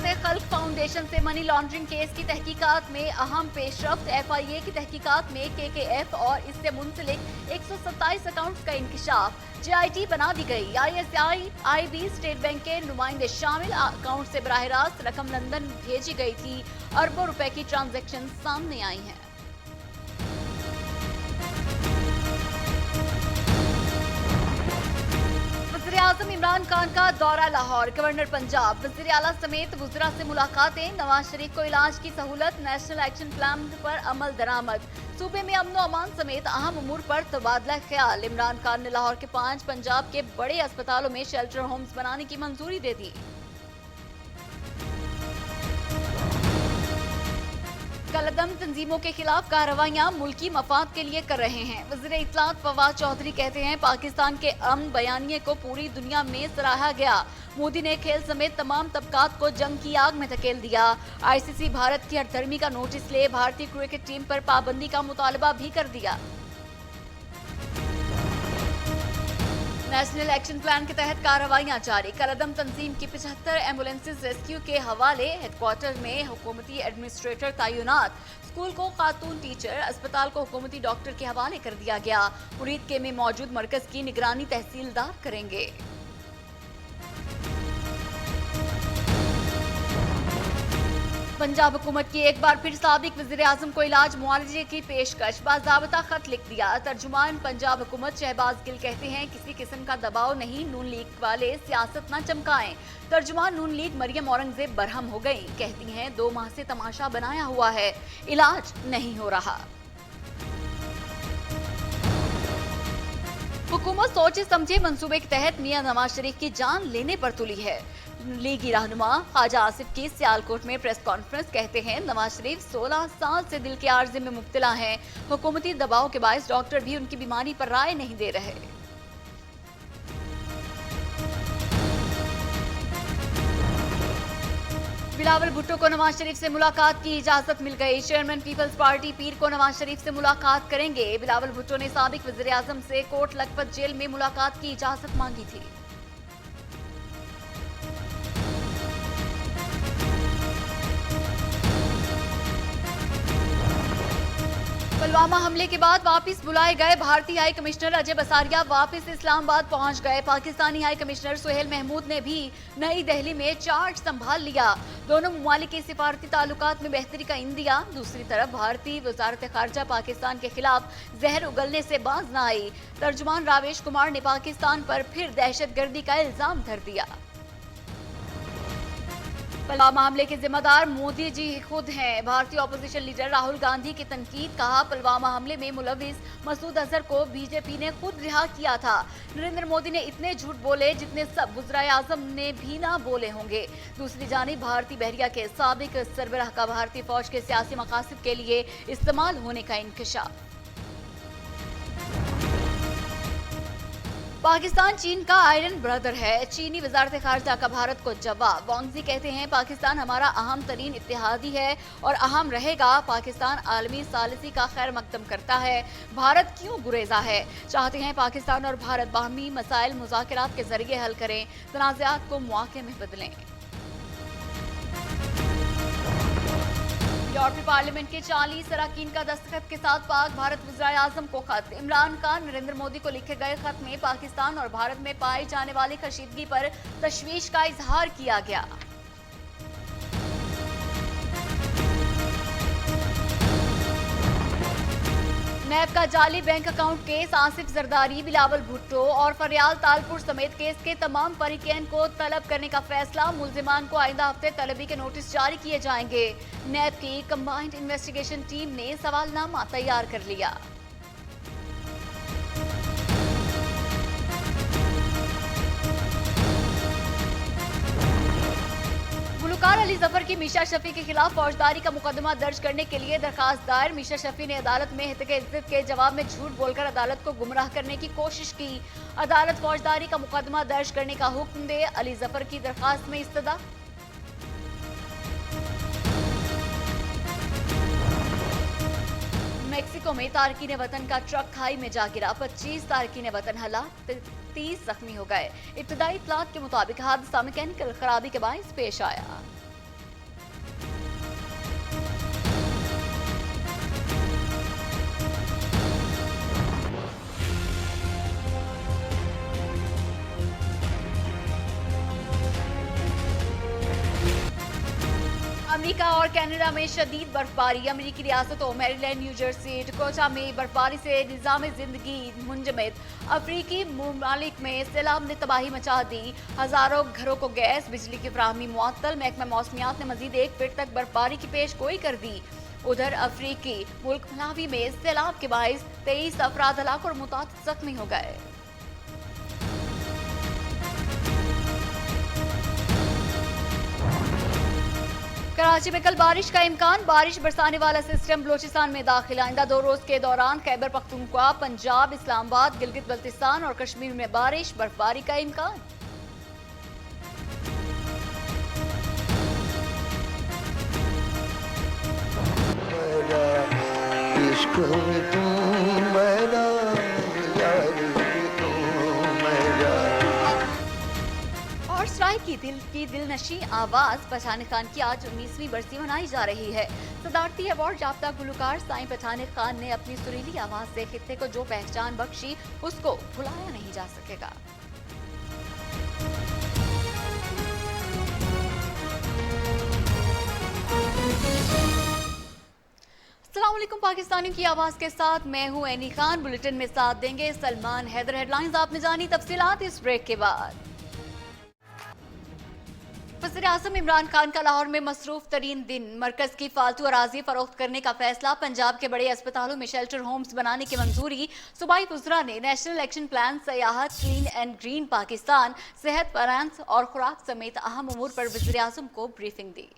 खल्क foundation से money laundering case की तहकीकात में अहम पेशरफ्त। एफआईए की तहकीकात में केकेएफ और इससे मुंसलिक 127 अकाउंट्स का इंकशाफ। जेआईटी बना दी गई। आईएसआई, आईबी, स्टेट बैंक के नुमाइंदे शामिल। अकाउंट से बराह रास्त रकम लंदन भेजी गई थी। अरबों रुपए की ट्रांजैक्शन सामने आई हैं। वज़ीर-ए-आज़म इमरान खान का दौरा लाहौर। गवर्नर पंजाब, वज़ीर आला समेत वुज़रा से मुलाकातें। नवाज शरीफ को इलाज की सहूलत। नेशनल एक्शन प्लान पर अमल दरामद। सूबे में अमन अमान समेत अहम उमूर पर तबादला ख्याल। इमरान खान ने लाहौर के 5 पंजाब के बड़े अस्पतालों में शेल्टर होम्स बनाने की मंजूरी दे दी। कलअदम तंजीमों के खिलाफ कार्रवाइयां मुल्की मफाद के लिए कर रहे हैं। वज़ीर इत्तलात फवाद चौधरी कहते हैं, पाकिस्तान के अमन बयानिए को पूरी दुनिया में सराहा गया। मोदी ने खेल समेत तमाम तबकात को जंग की आग में धकेल दिया। आईसीसी भारत की हरधर्मी का नोटिस ले भारतीय क्रिकेट टीम पर पाबंदी का मुतालबा भी कर दिया। नेशनल एक्शन प्लान के तहत कार्रवाइयां जारी। कलअदम तंजीम की 75 एम्बुलेंसेज रेस्क्यू के हवाले। हेडक्वार्टर में हुकूमती एडमिनिस्ट्रेटर तैनात। स्कूल को खातून टीचर, अस्पताल को हुकूमती डॉक्टर के हवाले कर दिया गया। मुरीद के में मौजूद मरकज की निगरानी तहसीलदार करेंगे। पंजाब हुकूमत की एक बार फिर साबिक वज़ीर-ए-आज़म को इलाज मुआवजे की पेशकश। बाज़ाबता खत लिख दिया। तर्जुमान पंजाब हुकूमत शहबाज गिल कहते हैं, किसी किस्म का दबाव नहीं, नून लीग वाले सियासत न चमकाएं। तर्जुमान नून लीग मरियम औरंगजेब बरहम हो गई। कहती हैं, 2 माह से तमाशा बनाया हुआ है, इलाज नहीं हो रहा। हुकूमत सोचे समझे मंसूबे के तहत मियां नवाज शरीफ की जान लेने पर तुली है। लीगी रहनुमा ख्वाजा आसिफ की सियालकोट में प्रेस कॉन्फ्रेंस। कहते हैं, नवाज शरीफ 16 साल से दिल के आर्जे में मुब्तला हैं। हुकूमती दबाव के बायस डॉक्टर भी उनकी बीमारी पर राय नहीं दे रहे। बिलावल भुट्टो को नवाज शरीफ से मुलाकात की इजाजत मिल गई। चेयरमैन पीपल्स पार्टी पीर को नवाज शरीफ से मुलाकात करेंगे। बिलावल भुट्टो ने साबिक वज़ीर-ए-आज़म से कोट लखपत जेल में मुलाकात की इजाजत मांगी थी। पुलवामा हमले के बाद वापस बुलाए गए भारतीय हाई कमिश्नर अजय बसारिया वापस इस्लामाबाद पहुंच गए। पाकिस्तानी हाई कमिश्नर सुहेल महमूद ने भी नई दिल्ली में चार्ज संभाल लिया। दोनों ममालिक के सिफारती ताल्लुकात में बेहतरी का इंदिया। दूसरी तरफ भारतीय वजारत खारजा पाकिस्तान के खिलाफ जहर उगलने से बाज न आई। तर्जुमान रावेश कुमार ने पाकिस्तान पर फिर दहशतगर्दी का इल्जाम धर दिया। पुलवामा हमले के जिम्मेदार मोदी जी खुद हैं। भारतीय ऑपोजिशन लीडर राहुल गांधी की तनकीद। कहा, पुलवामा हमले में मुलविस मसूद अजहर को बीजेपी ने खुद रिहा किया था। नरेंद्र मोदी ने इतने झूठ बोले जितने सब वज़ीर-ए-आज़म ने भी ना बोले होंगे। दूसरी जानिब भारतीय बहरिया के साबिक सरबराह का भारतीय फौज के सियासी मकासद के लिए इस्तेमाल होने का इंकशाफ। पाकिस्तान चीन का आयरन ब्रदर है। चीनी वजारत खारजा का भारत को जवाब। वांगजी कहते हैं, पाकिस्तान हमारा अहम तरीन इत्तेहादी है और अहम रहेगा। पाकिस्तान आलमी सालिसी का खैर मकदम करता है। भारत क्यों गुरेजा है? चाहते हैं पाकिस्तान और भारत बाहमी मसाइल मुज़ाकरात के जरिए हल करें, तनाज़ात को मौके में बदलें। यूरोपीय पार्लियामेंट के 40 अरकान का दस्तखत के साथ पाक भारत वज़ीर-ए-आज़म को खत। इमरान खान नरेंद्र मोदी को लिखे गए खत में पाकिस्तान और भारत में पाई जाने वाली कशीदगी पर तशवीश का इजहार किया गया। नैब का जाली bank account case. Asif Zardari, Bilawal Bhutto और फरियाल तालपुर समेत केस के तमाम फरीकैन को तलब करने का फैसला। मुल्जिमान को आइंदा हफ्ते तलबी के नोटिस जारी किए जाएंगे। नैब की कंबाइंड इन्वेस्टिगेशन टीम ने सवालनामा तैयार कर लिया। गुलकार अली जफर की मीशा शफी के खिलाफ फौजदारी का मुकदमा दर्ज करने के लिए दरखास्त दायर। मीशा शफी ने अदालत में हितक इज्जत के जवाब में झूठ बोलकर अदालत को गुमराह करने की कोशिश की। अदालत फौजदारी का मुकदमा दर्ज करने का हुक्म दे। अली जफर की दरखास्त में इस्तदा। मेक्सिको में तारकीन वतन का ट्रक खाई में जा गिरा। 25 तारकीन वतन हलाक, 30 जख्मी हो गए। इब्तदाई इत्तलात के मुताबिक हादसा मैकेनिकल खराबी के बायस पेश आया। अमेरिका और कनाडा में शदीद बर्फबारी। अमेरिकी रियासतों मैरीलैंड, न्यू जर्सी, डकोटा में बर्फबारी से निजाम जिंदगी मुंजमद। अफ्रीकी ममालिक में सैलाब ने तबाही मचा दी। हजारों घरों को गैस बिजली की फराहमी मुअत्तल। महकमा मौसमियात ने मजीद 1 फीट तक बर्फबारी की पेश गोई कर दी। उधर अफ्रीकी मुल्क मलावी में सैलाब के बाइस 23 अफराद हलाक और मुताद जख्मी हो गए। कराची में कल बारिश का इम्कान। बारिश बरसाने वाला सिस्टम बलोचिस्तान में दाखिल। आइंदा 2 रोज के दौरान खैबर पख्तूनख्वा, पंजाब, इस्लामाबाद, गिलगित बल्तिस्तान और कश्मीर में बारिश बर्फबारी का इम्कान। और सराय की दिलनशी आवाज पठान खान की आज 19वीं बरसी मनाई जा रही है। सदारती अवार्ड याफ्ता गुलकार साईं पठान खान ने अपनी सुरीली आवाज से खित्ते को जो पहचान बख्शी उसको भुलाया नहीं जा सकेगा। अस्सलाम वालेकुम पाकिस्तानियों की आवाज के साथ मैं हूं एनी खान। बुलेटिन में साथ देंगे सलमान हैदर। हेडलाइंस आपने जानी, तफसीलात इस ब्रेक के बाद। वज़ीर-ए-आज़म इमरान खान का लाहौर में मसरूफ तरीन दिन। मरकज की फालतू अराजी फरोख्त करने का फैसला। पंजाब के बड़े अस्पतालों में शेल्टर होम्स बनाने की मंजूरी। सूबाई वज़रा ने नेशनल एक्शन प्लान, सयाहत, क्लीन एंड ग्रीन पाकिस्तान, सेहत, फाइनेंस और खुराक समेत अहम उमूर पर वज़ीर-ए-आज़म को ब्रीफिंग दी।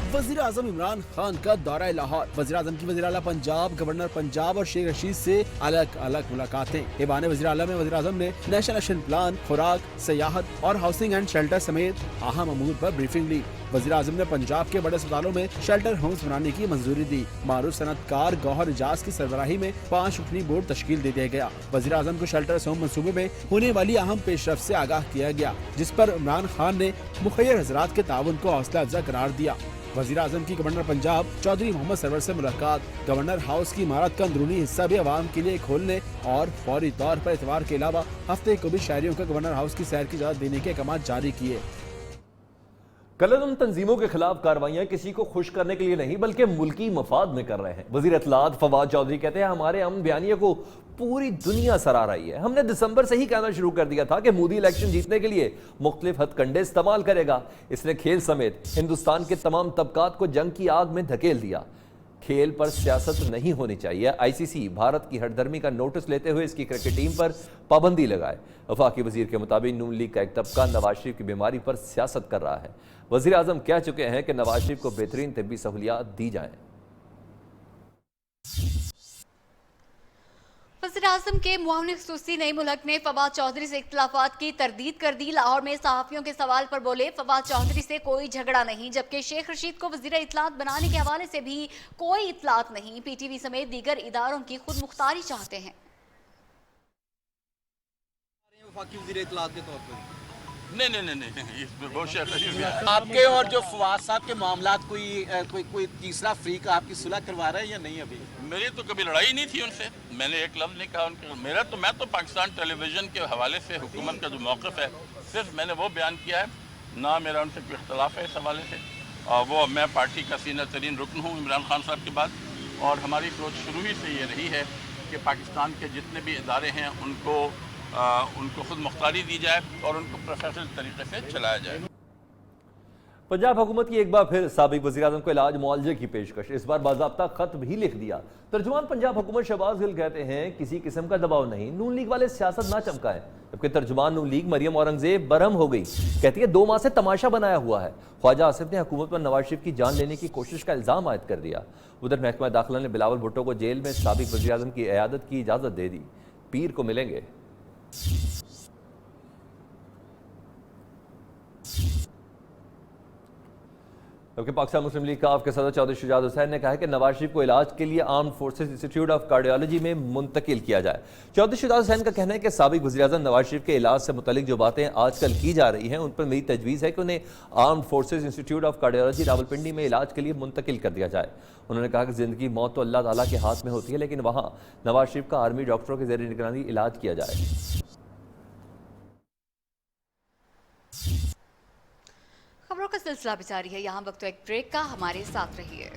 वज़ीर आज़म इमरान खान का दौरा लाहौर। वज़ीर आज़म की वज़ीर आला पंजाब, गवर्नर पंजाब और शेख रशीद से अलग अलग मुलाकातें। ऐवान वज़ीर आला में वज़ीर आज़म ने नेशनल एक्शन प्लान, खुराक, सयाहत और हाउसिंग एंड शेल्टर समेत अहम अमूर पर ब्रीफिंग ली। वज़ीर आज़म ने पंजाब के बड़े अस्पतालों में शेल्टर होम्स बनाने की मंजूरी दी। मारूफ सनतकार गौहर इजाज की सरबराही में 5 रुकनी बोर्ड तश्कील दे दिया गया। वज़ीर आज़म को शेल्टर होम मंसूबे में होने वाली अहम पेशरफ से आगाह किया गया, जिस पर इमरान खान ने मुखैर हजरात के ताउन को हौसला अफजा करार दिया। वज़ीर आज़म की गवर्नर पंजाब चौधरी मोहम्मद सरवर से मुलाकात। गवर्नर हाउस की इमारत का अंदरूनी हिस्सा भी आवाम के लिए खोलने और फौरी तौर पर इतवार के अलावा हफ्ते को भी शहरियों को गवर्नर हाउस की सैर की इजाजत देने के अहकाम जारी किए। कलदम तंजीमों के खिलाफ कार्रवाइयां किसी को खुश करने के लिए नहीं बल्कि मुल्की मफाद में कर रहे हैं। वजीर इत्तलात फवाद चौधरी कहते हैं हमारे अमन बयानिया को पूरी दुनिया सराह रही है। हमने दिसंबर से ही कहना शुरू कर दिया था कि मोदी इलेक्शन जीतने के लिए मुख्तलिफ हथकंडे इस्तेमाल करेगा। इसने खेल समेत हिंदुस्तान के तमाम तबकात को जंग की आग में धकेल दिया। खेल पर सियासत नहीं होनी चाहिए। आईसीसी भारत की हरदर्मी का नोटिस लेते हुए इसकी क्रिकेट टीम पर पाबंदी लगाए। वफाकी वजीर के मुताबिक नून लीग का एक तबका नवाज शरीफ की बीमारी पर सियासत कर रहा है। वजीर आजम कह चुके हैं कि नवाज शरीफ को बेहतरीन तिब्बी सहूलियात दी जाएं। वज़ीर-ए-आज़म के मुआविन ख़ुसूसी नईम उल हक ने फवाद चौधरी से इख्तिलाफात की तरदीद कर दी। लाहौर में सहाफ़ियों के सवाल पर बोले फवाद चौधरी से कोई झगड़ा नहीं, जबकि शेख रशीद को वज़ीर इत्तलात बनाने के हवाले से भी कोई इत्तलात नहीं। पीटीवी समेत दीगर इदारों की खुद मुख्तारी चाहते हैं। नहीं इसमें बहुत शर्त आपके और जो फवाद साहब के मामलात कोई तीसरा फ्रीक आपकी सुलह करवा रहा है या नहीं? अभी मेरी तो कभी लड़ाई नहीं थी उनसे, मैंने एक लफ्ज़ नहीं कहा उनके। मैं तो पाकिस्तान टेलीविज़न के हवाले से हुकूमत का जो मौक़िफ़ है सिर्फ मैंने वो बयान किया है, ना मेरा उनसे कोई इख्तलाफ है इस हवाले से। और वो मैं पार्टी का सीनियर तरीन रुकन हूँ इमरान खान साहब के बाद, और हमारी सोच शुरू ही से ये रही है कि पाकिस्तान के जितने भी इदारे हैं उनको खुद मुख्तारी दी जाए और उनको प्रोफेशनल तरीके से चलाया जाए। पंजाब हुकूमत की एक बार फिर साबिक वज़ीर-ए-आज़म को इलाज मुआवजे की पेशकश। इस बार बाज़ाब्ता खत भी लिख दिया। तर्जुमान पंजाब हुकूमत शहबाज गिल कहते हैं किसी किस्म का दबाव नहीं, नून लीग वाले सियासत ना चमकाएं। जबकि तर्जुमान नून लीग मरियम औरंगजेब बरहम हो गई, कहती है 2 माह से तमाशा बनाया हुआ है। ख्वाजा आसिफ ने हुकूमत पर नवाज शरीफ की जान लेने की कोशिश का इल्ज़ाम आयद कर दिया। उधर महकमा दाखिला ने बिलावल भुट्टो को जेल में साबिक वज़ीर-ए-आज़म की इयादत की इजाज़त दे दी। पीर को मिलेंगे। जबकि पाकिस्तान मुस्लिम लीग काफ के सदर चौधरी शुजात हुसैन ने कहा है कि नवाज शरीफ को इलाज के लिए armed forces institute of cardiology में मुंतकिल किया जाए। चौधरी शुजात हुसैन का कहना है कि साबिक वज़ीर-ए-आज़म नवाज शरीफ के इलाज से मुतालिक जो बातें आजकल की जा रही हैं उन पर मेरी तजवीज़ है कि उन्हें armed forces institute of cardiology Rawalpindi में इलाज के लिए मुंतकिल कर दिया जाए। उन्होंने कहा कि ज़िंदगी मौत तो अल्लाह ताला के हाथ में होती है, लेकिन वहाँ नवाज शरीफ का आर्मी डॉक्टरों के ज़रिए निगरानी इलाज किया जाए। खबरों का सिलसिला भी जारी है। यहाँ वक्त एक ब्रेक का, हमारे साथ रहिए।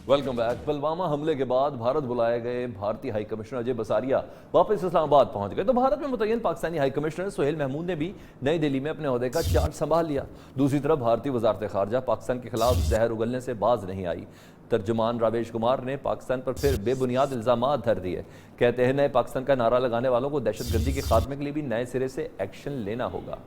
Welcome back. पुलवामा हमले के बाद भारत बुलाए गए भारतीय हाई कमिश्नर अजय बसारिया वापस इस्लामाबाद पहुंच गए तो भारत में मुतय्यन पाकिस्तानी हाई कमिश्नर सुहेल महमूद ने भी नई दिल्ली में अपने ओहदे का चार्ज संभाल लिया। दूसरी तरफ भारतीय वजारत खारजा पाकिस्तान के खिलाफ जहर उगलने से बाज नहीं आई। तर्जुमान रावेश कुमार ने पाकिस्तान पर फिर बेबुनियाद इल्जाम धर दिए। कहते हैं नए पाकिस्तान का नारा लगाने वालों को दहशतगर्दी के खात्मे के लिए भी नए सिरे से एक्शन लेना होगा।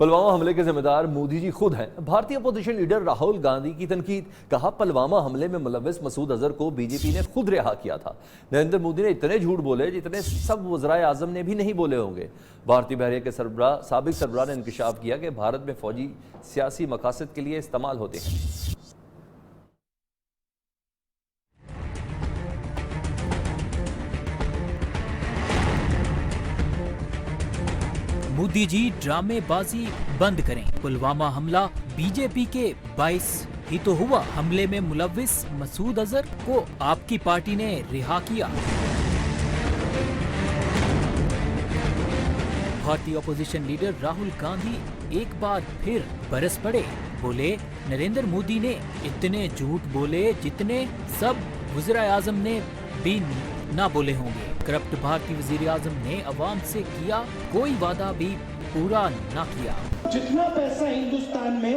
पुलवामा हमले के जिम्मेदार मोदी जी खुद हैं। भारतीय अपोजिशन लीडर राहुल गांधी की तनकीद। कहा पुलवामा हमले में मुलव्विस मसूद अजहर को बीजेपी ने खुद रिहा किया था। नरेंद्र मोदी ने इतने झूठ बोले जितने सब वज़राए आज़म ने भी नहीं बोले होंगे। भारतीय बहरिया के साबिक सरबराह ने इंकशाफ किया कि भारत में फौजी सियासी मकासद के लिए इस्तेमाल होते हैं। मोदी जी ड्रामेबाजी बंद करें। पुलवामा हमला बीजेपी के 22 ही तो हुआ। हमले में मुलव्विस मसूद अजहर को आपकी पार्टी ने रिहा किया। भारतीय अपोजिशन लीडर राहुल गांधी एक बार फिर बरस पड़े। बोले नरेंद्र मोदी ने इतने झूठ बोले जितने सब वज़ीर आज़म ने भी ना बोले होंगे। करप्ट भारतीय वज़ीर आज़म ने अवाम से किया कोई वादा भी पूरा ना किया। जितना पैसा हिंदुस्तान में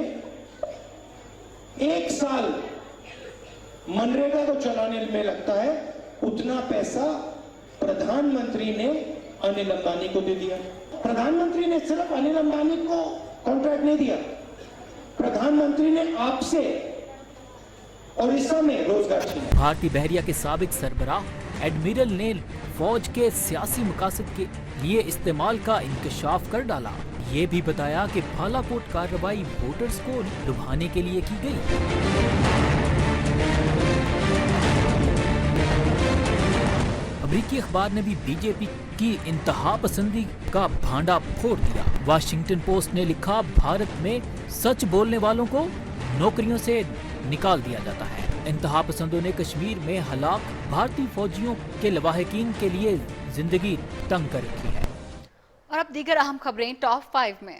एक साल मनरेगा को चलाने में लगता है उतना पैसा प्रधानमंत्री ने अनिल अंबानी को दे दिया। प्रधानमंत्री ने सिर्फ अनिल अंबानी को कॉन्ट्रैक्ट नहीं दिया, प्रधानमंत्री ने आपसे ओडिशा में रोजगार छीना। भारतीय बहरिया के साबिक सरबराह एडमिरल ने फौज के सियासी मकासद के लिए इस्तेमाल का इंकशाफ कर डाला। ये भी बताया कि बालाकोट कार्रवाई वोटर्स को लुभाने के लिए की गई। अमेरिकी अखबार ने भी बीजेपी की इंतहा पसंदी का भांडा फोड़ दिया। वाशिंगटन पोस्ट ने लिखा भारत में सच बोलने वालों को नौकरियों से निकाल दिया जाता है। इंतहा पसंदों ने कश्मीर में हलाक भारतीय फौजियों के लवाहिकीन के लिए जिंदगी तंग कर रखी है। और अब दीगर अहम खबरें टॉप 5 में।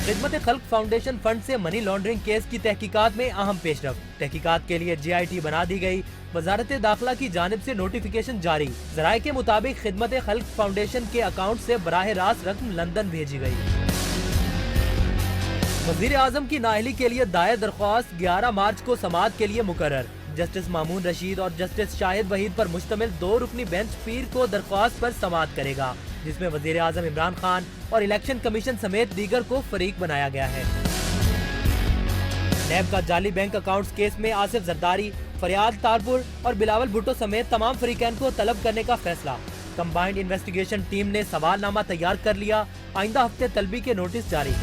खिदमत खल्क फाउंडेशन फंड से मनी लॉन्ड्रिंग केस की तहकीकात में अहम पेशरफ्त। तहकीकात के लिए GIT बना दी गई। वजारत दाखिला की जानिब से नोटिफिकेशन जारी। जराये के मुताबिक खिदमत खल्क फाउंडेशन के अकाउंट से बराह रास्त रकम लंदन भेजी गई। वज़ीर आज़म की नाअहली के लिए दायर दरख्वास्त 11 मार्च को समाअत के लिए मुकर्रर। जस्टिस मामून रशीद और जस्टिस शाहिद वहीद पर मुश्तमिल 2 रुकनी बेंच पीर को दरख्वास्त पर समाअत करेगा, जिसमें वज़ीर आज़म इमरान खान और इलेक्शन कमीशन समेत दीगर को फरीक बनाया गया है। नैब का जाली बैंक अकाउंट्स केस में आसिफ जरदारी, फरियाद तारपुर और बिलावल भुट्टो समेत तमाम फरीकैन को तलब करने का फैसला। कंबाइंड इन्वेस्टिगेशन टीम ने सवालनामा तैयार कर लिया। आइंदा हफ्ते तलबी के नोटिस जारी।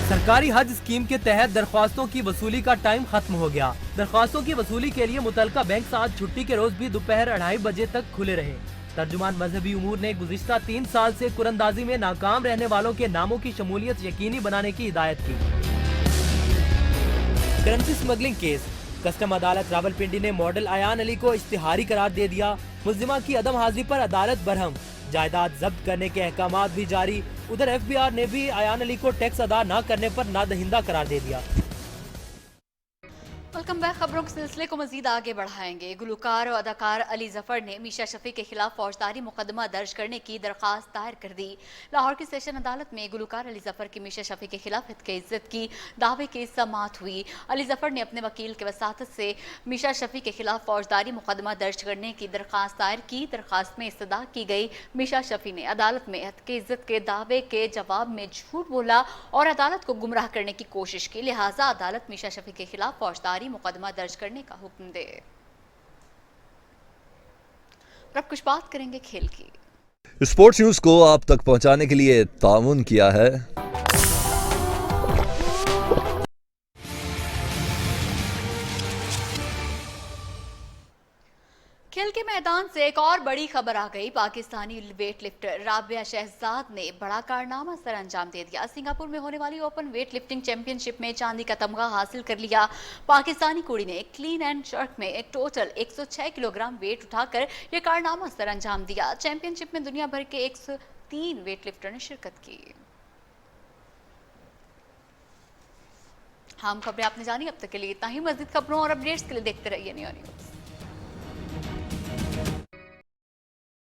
सरकारी हज स्कीम के तहत दरख्वास्तों की वसूली का टाइम खत्म हो गया। दरख्वास्तों की वसूली के लिए मुतलका बैंक आज छुट्टी के रोज भी दोपहर 2:30 बजे तक खुले रहे। तर्जुमान मजहबी उमूर ने गुज़िश्ता 3 साल से कुरंदाजी में नाकाम रहने वालों के नामों की शमूलियत यकीनी बनाने की हिदायत की। Currency smuggling case. कस्टम अदालत रावलपिंडी ने मॉडल अयान अली को इश्तिहारी करार दे दिया। मुल्जिमा की अदम हाजिरी पर अदालत बरहम। जायदाद जब्त करने के अहकामात भी जारी। उधर FBR ने भी अयान अली को टैक्स अदा न करने पर नादहिंदा करार दे दिया। Welcome back. खबरों के सिलसिले को मजीद आगे बढ़ाएंगे। गुलकार और अदाकार अली जफर ने मीशा शफी के खिलाफ फौजदारी मुकदमा दर्ज करने की दरखास्त दायर कर दी। लाहौर की सेशन अदालत में गुलकार अली जफर की मीशा शफी के खिलाफ हित के इज्जत की दावे की समाअत हुई। अली जफर ने अपने वकील के वसातत से मीशा शफी के खिलाफ फौजदारी मुकदमा दर्ज करने की दरखास्त दायर की। दरखास्त में इस्तदा की गई मीशा शफी ने अदालत में हित के इज्जत के दावे के जवाब में झूठ बोला और अदालत को गुमराह करने की कोशिश की। लिहाजा अदालत मीशा शफी के खिलाफ फौजदारी मुकदमा दर्ज करने का हुक्म दे। अब कुछ बात करेंगे खेल की। स्पोर्ट्स न्यूज को आप तक पहुंचाने के लिए ताउन किया है खेल के मैदान से एक और बड़ी खबर आ गई। पाकिस्तानी वेट लिफ्टर राबिया शहजाद ने बड़ा कारनामा सर अंजाम दे दिया। सिंगापुर में होने वाली ओपन वेट लिफ्टिंग चैंपियनशिप में चांदी का तमगा हासिल कर लिया। पाकिस्तानी कुड़ी ने क्लीन एंड जर्क में एक टोटल 106 किलोग्राम वेट उठाकर यह कारनामा सर अंजाम दिया। चैंपियनशिप में दुनिया भर के 103 वेट लिफ्टर ने शिरकत की। हम खबरें आपने जानी, अब तक के लिए इतना ही। मज़ीद खबरों और अपडेट्स के लिए देखते रहिए नियो न्यूज़।